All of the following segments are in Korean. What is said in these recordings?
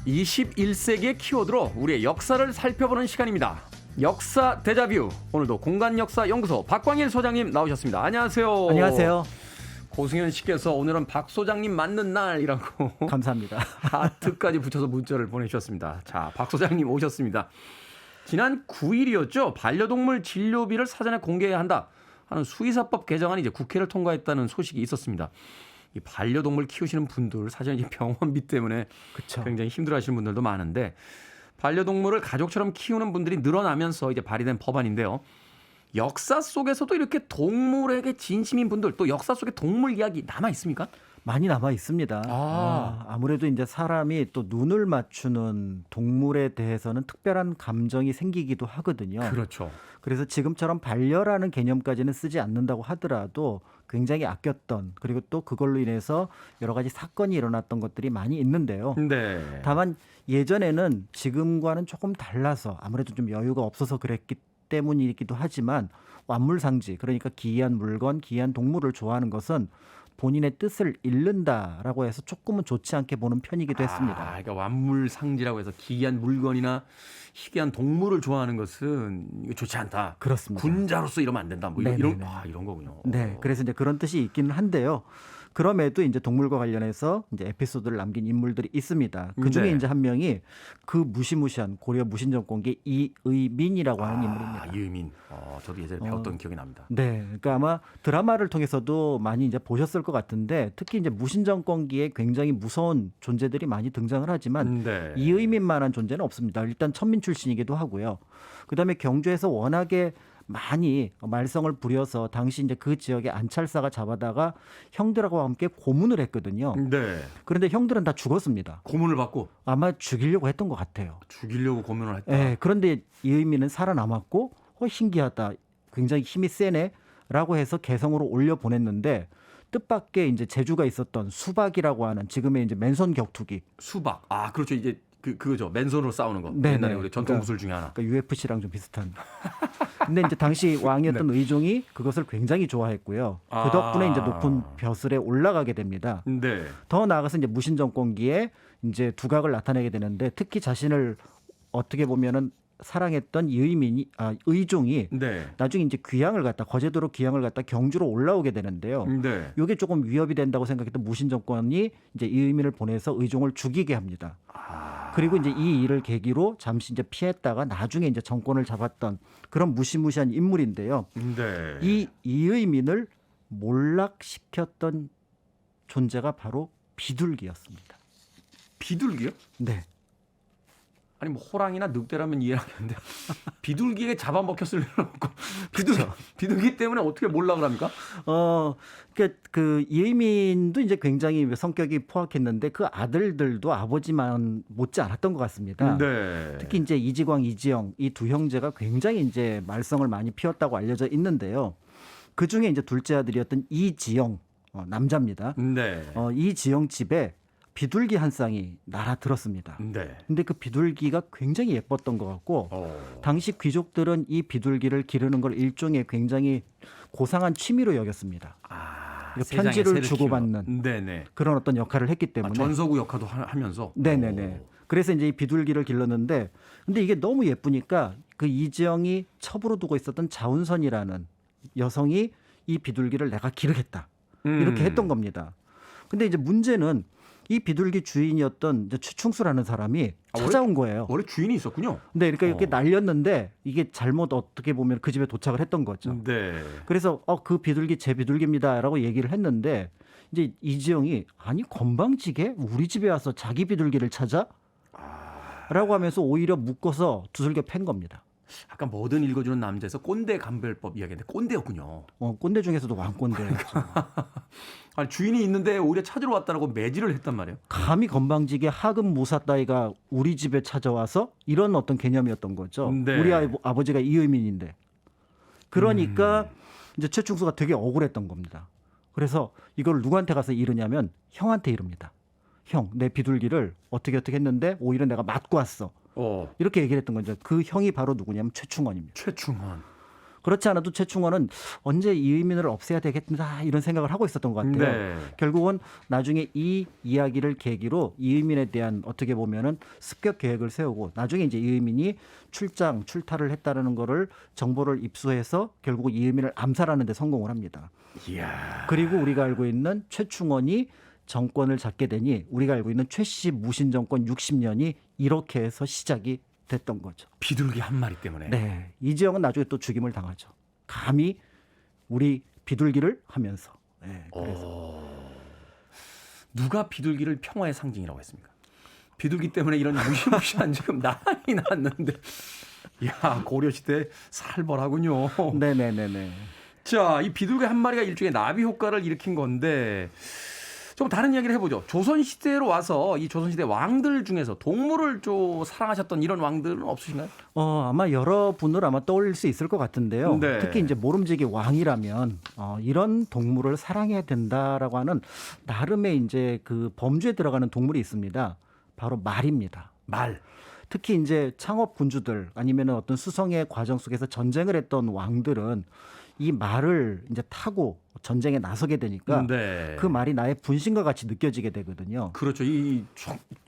21세기의 키워드로 우리의 역사를 살펴보는 시간입니다. 역사 데자뷰. 오늘도 공간역사연구소 박광일 소장님 나오셨습니다. 안녕하세요. 안녕하세요. 고승현 씨께서 오늘은 박 소장님 맞는 날이라고 감사합니다. 하트까지 붙여서 문자를 보내주셨습니다. 자, 박 소장님 오셨습니다. 지난 9일이었죠. 반려동물 진료비를 사전에 공개해야 한다 하는 수의사법 개정안이 이제 국회를 통과했다는 소식이 있었습니다. 이 반려동물 키우시는 분들 사실 이제 병원비 때문에 그쵸. 굉장히 힘들어하시는 분들도 많은데 반려동물을 가족처럼 키우는 분들이 늘어나면서 이제 발의된 법안인데요. 역사 속에서도 이렇게 동물에게 진심인 분들 또 역사 속에 동물 이야기 남아 있습니까? 많이 남아 있습니다. 아무래도 이제 사람이 또 눈을 맞추는 동물에 대해서는 특별한 감정이 생기기도 하거든요. 그렇죠. 그래서 지금처럼 반려라는 개념까지는 쓰지 않는다고 하더라도 굉장히 아꼈던 그리고 또 그걸로 인해서 여러 가지 사건이 일어났던 것들이 많이 있는데요. 네. 다만 예전에는 지금과는 조금 달라서 아무래도 좀 여유가 없어서 그랬기 때문이기도 하지만 완물상지 그러니까 기이한 물건, 기이한 동물을 좋아하는 것은 본인의 뜻을 잃는다라고 해서 조금은 좋지 않게 보는 편이기도 했습니다. 그러니까 완물상지라고 해서 기이한 물건이나 희귀한 동물을 좋아하는 것은 이거 좋지 않다. 그렇습니다. 군자로서 이러면 안 된다. 뭐 이런 거군요. 네, 그래서 이제 그런 뜻이 있기는 한데요. 그럼에도 이제 동물과 관련해서 이제 에피소드를 남긴 인물들이 있습니다. 그 중에 네. 이제 한 명이 그 무시무시한 고려 무신정권기 이의민이라고 하는 인물입니다. 이의민. 저도 예전에 배웠던 기억이 납니다. 네, 그러니까 아마 드라마를 통해서도 많이 이제 보셨을 것 같은데 특히 이제 무신정권기에 굉장히 무서운 존재들이 많이 등장을 하지만 네. 이의민만한 존재는 없습니다. 일단 천민 출신이기도 하고요. 그다음에 경주에서 워낙에 많이 말썽을 부려서 당시 이제 그 지역의 안찰사가 잡아다가 형들하고 함께 고문을 했거든요. 네. 그런데 형들은 다 죽었습니다. 고문을 받고 아마 죽이려고 했던 것 같아요. 죽이려고 고문을 했다. 네, 그런데 이의민은 살아남았고 신기하다. 굉장히 힘이 세네라고 해서 개성으로 올려 보냈는데 뜻밖의 이제 재주가 있었던 수박이라고 하는 지금의 이제 맨손 격투기. 수박. 그렇죠. 이제 그거죠. 맨손으로 싸우는 거. 네네. 옛날에 우리 전통 무술 중에 하나. 그러니까 UFC랑 좀 비슷한. 근데 이제 당시 왕이었던 네. 의종이 그것을 굉장히 좋아했고요. 그 덕분에 이제 높은 벼슬에 올라가게 됩니다. 네. 더 나아가서 이제 무신정권기에 이제 두각을 나타내게 되는데 특히 자신을 어떻게 보면은 사랑했던 의종이 네. 나중에 이제 거제도로 귀향을 갖다 경주로 올라오게 되는데요. 네. 이게 조금 위협이 된다고 생각했던 무신정권이 이제 이의민을 보내서 의종을 죽이게 합니다. 그리고 이제 이 일을 계기로 잠시 이제 피했다가 나중에 이제 정권을 잡았던 그런 무시무시한 인물인데요. 네. 이 이의민을 몰락시켰던 존재가 바로 비둘기였습니다. 비둘기요? 네. 아니 뭐 호랑이나 늑대라면 이해하겠는데 비둘기에 잡아먹혔을 리는 없고 비둘기 때문에 어떻게 몰락을 합니까? 그러니까 그 이의민도 이제 굉장히 성격이 포악했는데 그 아들들도 아버지만 못지 않았던 것 같습니다. 네. 특히 이제 이지광, 이지영 이 두 형제가 굉장히 이제 말썽을 많이 피웠다고 알려져 있는데요. 그 중에 이제 둘째 아들이었던 이지영 남자입니다. 네. 이지영 집에 비둘기 한 쌍이 날아들었습니다. 네. 근데 그 비둘기가 굉장히 예뻤던 것 같고 당시 귀족들은 이 비둘기를 기르는 걸 일종의 굉장히 고상한 취미로 여겼습니다. 편지를 주고받는 네네. 그런 어떤 역할을 했기 때문에 전서구 역할도 하면서. 네네네. 그래서 이제 이 비둘기를 길렀는데 근데 이게 너무 예쁘니까 그 이지영이 첩으로 두고 있었던 자운선이라는 여성이 이 비둘기를 내가 기르겠다 이렇게 했던 겁니다. 근데 이제 문제는 이 비둘기 주인이었던 이제 최충수라는 사람이 찾아온 거예요. 원래 주인이 있었군요. 네, 그러니까 이렇게 날렸는데 이게 잘못 어떻게 보면 그 집에 도착을 했던 거죠. 네. 그래서 그 비둘기 제 비둘기입니다라고 얘기를 했는데 이제 이지영이 아니 건방지게 우리 집에 와서 자기 비둘기를 찾아? 라고 하면서 오히려 묶어서 두들겨 팬 겁니다. 아까 뭐든 읽어주는 남자에서 꼰대 감별법 이야기인데 꼰대였군요. 꼰대 중에서도 왕꼰대였죠. 아니, 주인이 있는데 오히려 찾으러 왔다라고 매질을 했단 말이에요. 감히 건방지게 하급 모사 따위가 우리 집에 찾아와서 이런 어떤 개념이었던 거죠. 네. 우리 아버지가 이의민인데. 그러니까 이제 최충수가 되게 억울했던 겁니다. 그래서 이걸 누구한테 가서 이르냐면 형한테 이릅니다. 형, 내 비둘기를 어떻게 했는데 오히려 내가 맞고 왔어. 이렇게 얘기를 했던 거죠. 그 형이 바로 누구냐면 최충원입니다. 최충원. 그렇지 않아도 최충원은 언제 이의민을 없애야 되겠다 이런 생각을 하고 있었던 것 같아요. 네. 결국은 나중에 이 이야기를 계기로 이의민에 대한 어떻게 보면은 습격 계획을 세우고 나중에 이제 이의민이 출타를 했다라는 거를 정보를 입수해서 결국 이의민을 암살하는 데 성공을 합니다. 이야. 그리고 우리가 알고 있는 최충원이 정권을 잡게 되니 우리가 알고 있는 최씨 무신 정권 60년이 이렇게 해서 시작이 됐던 거죠. 비둘기 한 마리 때문에. 네. 이재용은 나중에 또 죽임을 당하죠. 감히 우리 비둘기를 하면서. 네, 그래서. 누가 비둘기를 평화의 상징이라고 했습니까? 비둘기 때문에 이런 무시무시한 지금 난이 났는데. 야, 고려시대 살벌하군요. 네네네네. 자, 이 비둘기 한 마리가 일종의 나비 효과를 일으킨 건데 좀 다른 이야기를 해보죠. 조선시대로 와서 이 조선시대 왕들 중에서 동물을 좀 사랑하셨던 이런 왕들은 없으신가요? 아마 여러분을 아마 떠올릴 수 있을 것 같은데요. 네. 특히 이제 모름지기 왕이라면 이런 동물을 사랑해야 된다라고 하는 나름의 이제 그 범주에 들어가는 동물이 있습니다. 바로 말입니다. 말. 특히 이제 창업 군주들 아니면 어떤 수성의 과정 속에서 전쟁을 했던 왕들은 이 말을 이제 타고 전쟁에 나서게 되니까 네. 그 말이 나의 분신과 같이 느껴지게 되거든요. 그렇죠.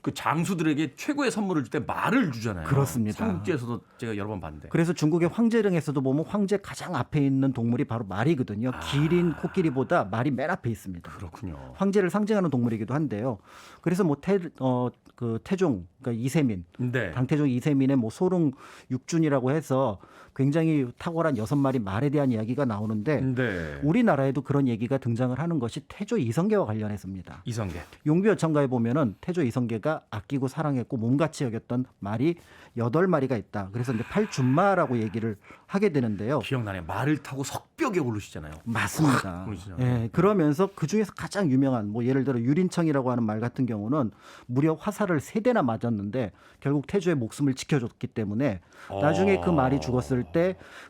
그 장수들에게 최고의 선물을 줄 때 말을 주잖아요. 그렇습니다. 삼국지에서도 제가 여러 번 봤는데. 그래서 중국의 황제령에서도 보면 황제 가장 앞에 있는 동물이 바로 말이거든요. 기린, 코끼리보다 말이 맨 앞에 있습니다. 그렇군요. 황제를 상징하는 동물이기도 한데요. 그래서 뭐 태종, 그러니까 이세민, 네. 당태종 이세민의 뭐 소릉 육준이라고 해서 굉장히 탁월한 6마리 말에 대한 이야기가 나오는데 네. 우리나라에도 그런 얘기가 등장을 하는 것이 태조 이성계와 관련해서입니다. 이성계. 용비어천가에 보면은 태조 이성계가 아끼고 사랑했고 몸같이 여겼던 말이 8마리가 있다. 그래서 이제 팔준마라고 얘기를 하게 되는데요. 기억나네요. 말을 타고 석벽에 오르시잖아요. 맞습니다. 오르시잖아요. 예, 그러면서 그 중에서 가장 유명한 뭐 예를 들어 유린청이라고 하는 말 같은 경우는 무려 화살을 3대나 맞았는데 결국 태조의 목숨을 지켜줬기 때문에 나중에 그 말이 죽었을 때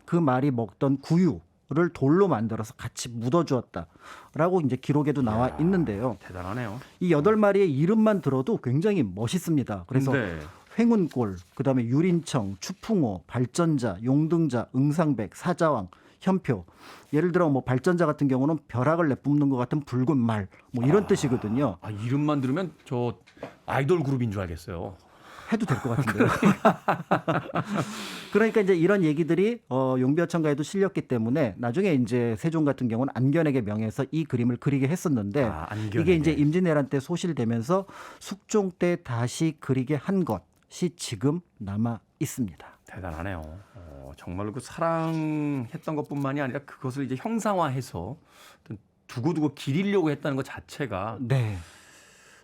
그 말이 먹던 구유를 돌로 만들어서 같이 묻어주었다라고 이제 기록에도 나와 있는데요. 대단하네요. 이 8마리의 이름만 들어도 굉장히 멋있습니다. 그래서 네. 횡운골, 그다음에 유린청, 추풍호, 발전자, 용등자, 응상백, 사자왕, 현표. 예를 들어 뭐 발전자 같은 경우는 벼락을 내뿜는 것 같은 붉은 말, 뭐 이런 뜻이거든요. 이름만 들으면 저 아이돌 그룹인 줄 알겠어요. 해도 될 것 같은데요. 그러니까 이제 이런 얘기들이 용비어천가에도 실렸기 때문에 나중에 이제 세종 같은 경우는 안견에게 명해서 이 그림을 그리게 했었는데 안견에게. 이게 이제 임진왜란 때 소실되면서 숙종 때 다시 그리게 한 것이 지금 남아 있습니다. 대단하네요. 정말 그 사랑했던 것뿐만이 아니라 그것을 이제 형상화해서 어떤 두고두고 기리려고 했다는 것 자체가 네.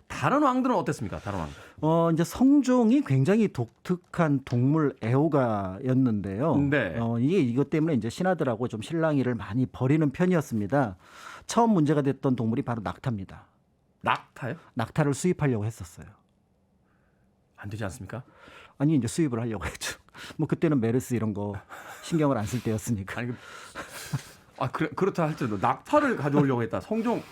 다른 왕들은 어땠습니까? 다른 왕들. 이제 성종이 굉장히 독특한 동물 애호가였는데요. 네. 이게 이것 때문에 이제 신하들하고 좀 실랑이를 많이 벌이는 편이었습니다. 처음 문제가 됐던 동물이 바로 낙타입니다. 낙타요? 낙타를 수입하려고 했었어요. 안 되지 않습니까? 아니 이제 수입을 하려고 했죠. 뭐 그때는 메르스 이런 거 신경을 안 쓸 때였으니까. 아니 그렇다 할지라도 낙타를 가져오려고 했다. 성종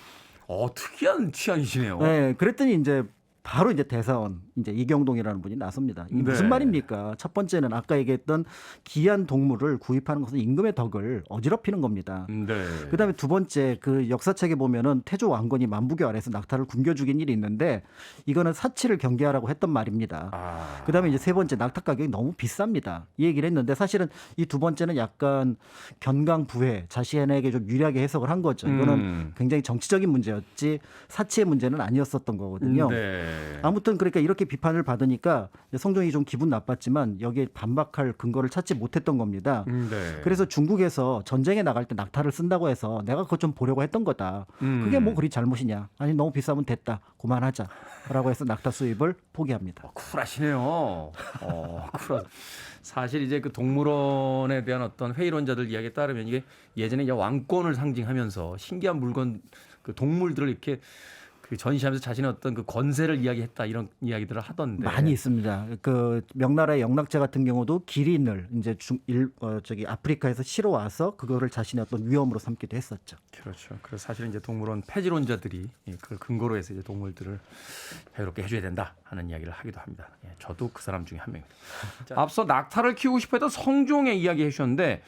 특이한 취향이시네요. 네, 그랬더니 이제 바로 이제 대사원 이제 이경동이라는 분이 나섭니다. 이게 무슨 네. 말입니까? 첫 번째는 아까 얘기했던 귀한 동물을 구입하는 것은 임금의 덕을 어지럽히는 겁니다. 네. 그다음에 두 번째 그 역사책에 보면은 태조 왕건이 만부교 아래에서 낙타를 굶겨 죽인 일이 있는데 이거는 사치를 경계하라고 했던 말입니다. 그다음에 이제 세 번째 낙타 가격이 너무 비쌉니다. 이 얘기를 했는데 사실은 이 두 번째는 약간 견강부회 자신에게 좀 유리하게 해석을 한 거죠. 이거는 굉장히 정치적인 문제였지 사치의 문제는 아니었었던 거거든요. 네. 아무튼 그러니까 이렇게 비판을 받으니까 성종이 좀 기분 나빴지만 여기에 반박할 근거를 찾지 못했던 겁니다. 네. 그래서 중국에서 전쟁에 나갈 때 낙타를 쓴다고 해서 내가 그것 좀 보려고 했던 거다. 그게 뭐 그리 잘못이냐. 아니 너무 비싸면 됐다. 그만하자라고 해서 낙타 수입을 포기합니다. 쿨하시네요. 쿨하. 사실 이제 그 동물원에 대한 어떤 회의론자들 이야기에 따르면 이게 예전에 이제 왕권을 상징하면서 신기한 물건 그 동물들을 이렇게 그 전시하면서 자신의 어떤 그 권세를 이야기했다 이런 이야기들을 하던데 많이 있습니다. 그 명나라의 영락제 같은 경우도 기린을 이제 아프리카에서 실어 와서 그거를 자신의 어떤 위험으로 삼기도 했었죠. 그렇죠. 그래서 사실 이제 동물원 폐지론자들이 그걸 근거로 해서 이제 동물들을 자유롭게 해줘야 된다 하는 이야기를 하기도 합니다. 저도 그 사람 중에 한 명입니다. 자, 앞서 낙타를 키우고 싶어했던 성종의 이야기 해주셨는데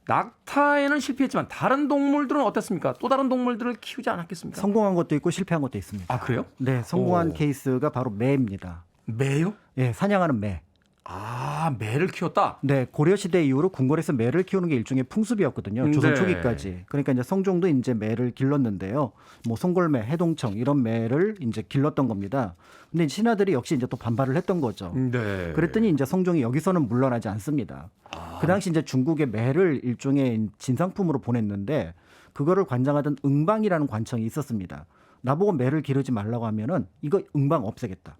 낙타에는 실패했지만 다른 동물들은 어땠습니까? 또 다른 동물들을 키우지 않았겠습니까? 성공한 것도 있고 실패한 것도 있습니다. 아, 그래요? 네, 성공한 오. 케이스가 바로 매입니다. 매요? 예, 사냥하는 매. 아, 매를 키웠다? 네, 고려 시대 이후로 궁궐에서 매를 키우는 게 일종의 풍습이었거든요. 조선 네. 초기까지. 그러니까 이제 성종도 이제 매를 길렀는데요. 뭐 송골매, 해동청 이런 매를 이제 길렀던 겁니다. 근데 신하들이 역시 이제 또 반발을 했던 거죠. 네. 그랬더니 이제 성종이 여기서는 물러나지 않습니다. 그 당시 이제 중국에 매를 일종의 진상품으로 보냈는데 그거를 관장하던 응방이라는 관청이 있었습니다. 나보고 매를 기르지 말라고 하면은 이거 응방 없애겠다.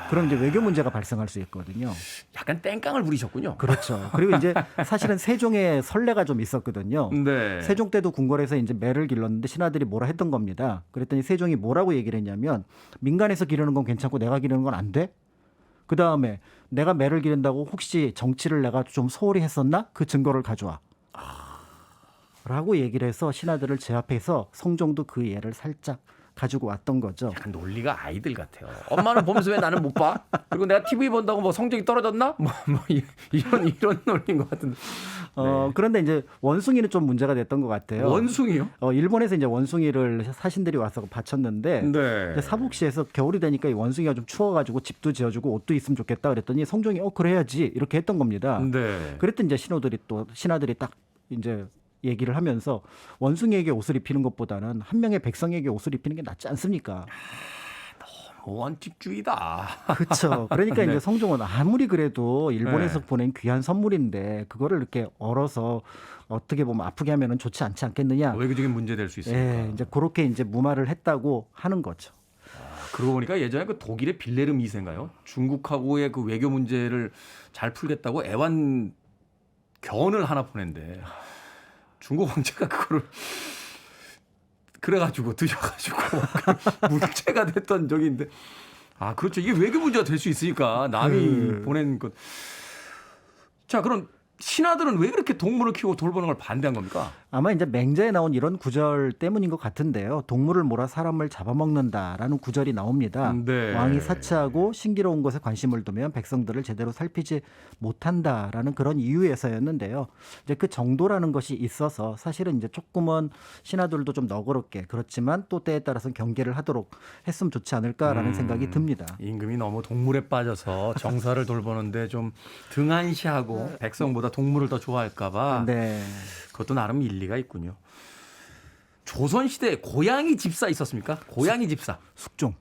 그럼 이제 외교 문제가 발생할 수 있거든요. 약간 땡깡을 부리셨군요. 그렇죠. 그리고 이제 사실은 세종의 선례가 좀 있었거든요. 네. 세종 때도 궁궐에서 이제 매를 길렀는데 신하들이 뭐라 했던 겁니다. 그랬더니 세종이 뭐라고 얘기를 했냐면 민간에서 기르는 건 괜찮고 내가 기르는 건 안 돼? 그 다음에 내가 매를 기른다고 혹시 정치를 내가 좀 소홀히 했었나? 그 증거를 가져와. 라고 얘기를 해서 신하들을 제압해서 성종도 그 예를 살짝 가지고 왔던 거죠. 약간 논리가 아이들 같아요. 엄마는 보면서 왜 나는 못 봐? 그리고 내가 TV 본다고 뭐 성적이 떨어졌나? 이런 논리인 것 같은데. 그런데 이제 원숭이는 좀 문제가 됐던 것 같아요. 원숭이요? 일본에서 이제 원숭이를 사신들이 와서 바쳤는데 네. 사북시에서 겨울이 되니까 이 원숭이가 좀 추워가지고 집도 지어주고 옷도 있으면 좋겠다 그랬더니 성종이 그래야지 이렇게 했던 겁니다. 네. 그랬더니 이제 신하들이 딱 이제 얘기를 하면서 원숭이에게 옷을 입히는 것보다는 한 명의 백성에게 옷을 입히는 게 낫지 않습니까? 원칙주의다. 그렇죠. 그러니까 네. 이제 성종은 아무리 그래도 일본에서 네. 보낸 귀한 선물인데 그거를 이렇게 얼어서 어떻게 보면 아프게 하면은 좋지 않지 않겠느냐. 외교적인 문제 될 수 있으니까. 예, 이제 그렇게 이제 무마를 했다고 하는 거죠. 그러고 보니까 예전에 그 독일의 빌레름 2세인가요? 중국하고의 그 외교 문제를 잘 풀겠다고 애완 견을 하나 보낸데 중국 황제가 그거를 그래가지고 드셔가지고 문제가 됐던 적이 있는데 그렇죠. 이게 외교 문제가 될 수 있으니까 남이 보낸 것. 자, 그럼 신하들은 왜 그렇게 동물을 키우고 돌보는 걸 반대한 겁니까? 아마 이제 맹자에 나온 이런 구절 때문인 것 같은데요. 동물을 몰아 사람을 잡아먹는다라는 구절이 나옵니다. 네. 왕이 사치하고 신기로운 것에 관심을 두면 백성들을 제대로 살피지 못한다라는 그런 이유에서였는데요. 이제 그 정도라는 것이 있어서 사실은 이제 조금은 신하들도 좀 너그럽게 그렇지만 또 때에 따라서는 경계를 하도록 했으면 좋지 않을까라는 생각이 듭니다. 임금이 너무 동물에 빠져서 정사를 돌보는데 좀 등한시하고 백성보다 동물을 더 좋아할까봐 네. 그것도 나름 일리가 있군요. 조선시대에 고양이 집사 있었습니까? 고양이 집사. 숙종.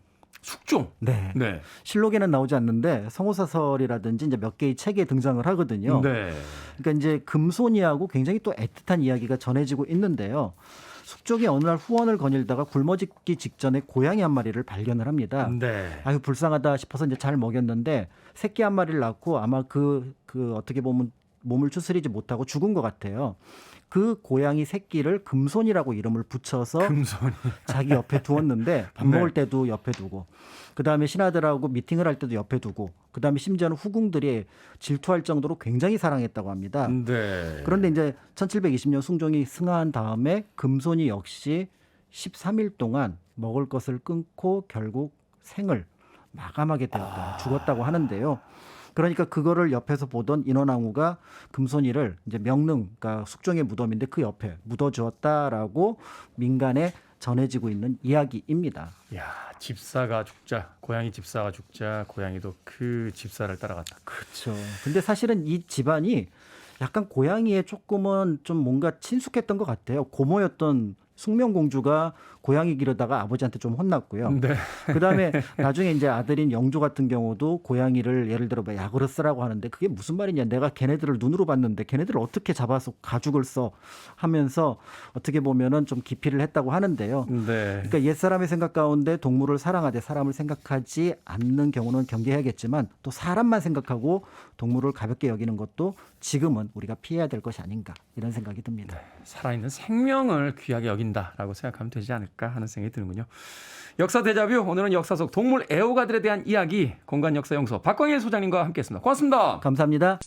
숙종. 네. 네. 실록에는 나오지 않는데 성호사설이라든지 이제 몇 개의 책에 등장을 하거든요. 네. 그러니까 이제 금손이하고 굉장히 또 애틋한 이야기가 전해지고 있는데요. 숙종이 어느 날 후원을 거닐다가 굶어 죽기 직전에 고양이 한 마리를 발견을 합니다. 네. 아유 불쌍하다 싶어서 이제 잘 먹였는데 새끼 한 마리를 낳고 아마 그 어떻게 보면 몸을 추스리지 못하고 죽은 것 같아요. 그 고양이 새끼를 금손이라고 이름을 붙여서 금손이. 자기 옆에 두었는데 밥 네. 먹을 때도 옆에 두고 그다음에 신하들하고 미팅을 할 때도 옆에 두고 그다음에 심지어는 후궁들이 질투할 정도로 굉장히 사랑했다고 합니다. 네. 그런데 이제 1720년 숭종이 승하한 다음에 금손이 역시 13일 동안 먹을 것을 끊고 결국 생을 마감하게 되었다. 죽었다고 하는데요. 그러니까 그거를 옆에서 보던 인원왕후가 금손이를 이제 명릉, 그러니까 숙종의 무덤인데 그 옆에 묻어주었다라고 민간에 전해지고 있는 이야기입니다. 야, 집사가 죽자, 고양이 집사가 죽자, 고양이도 그 집사를 따라갔다. 그렇죠. 근데 사실은 이 집안이 약간 고양이에 조금은 좀 뭔가 친숙했던 것 같아요. 고모였던 숙명공주가 고양이 기르다가 아버지한테 좀 혼났고요. 네. 그다음에 나중에 이제 아들인 영조 같은 경우도 고양이를 예를 들어 뭐 약으로 쓰라고 하는데 그게 무슨 말이냐. 내가 걔네들을 눈으로 봤는데 걔네들을 어떻게 잡아서 가죽을 써 하면서 어떻게 보면은 좀 기피를 했다고 하는데요. 네. 그러니까 옛사람의 생각 가운데 동물을 사랑하되 사람을 생각하지 않는 경우는 경계해야겠지만 또 사람만 생각하고 동물을 가볍게 여기는 것도 지금은 우리가 피해야 될 것이 아닌가 이런 생각이 듭니다. 살아있는 생명을 귀하게 여긴다라고 생각하면 되지 않을까 하는 생각이 드는군요. 역사 대자뷰, 오늘은 역사 속 동물 애호가들에 대한 이야기 공간역사연구소 박광일 소장님과 함께했습니다. 고맙습니다. 감사합니다.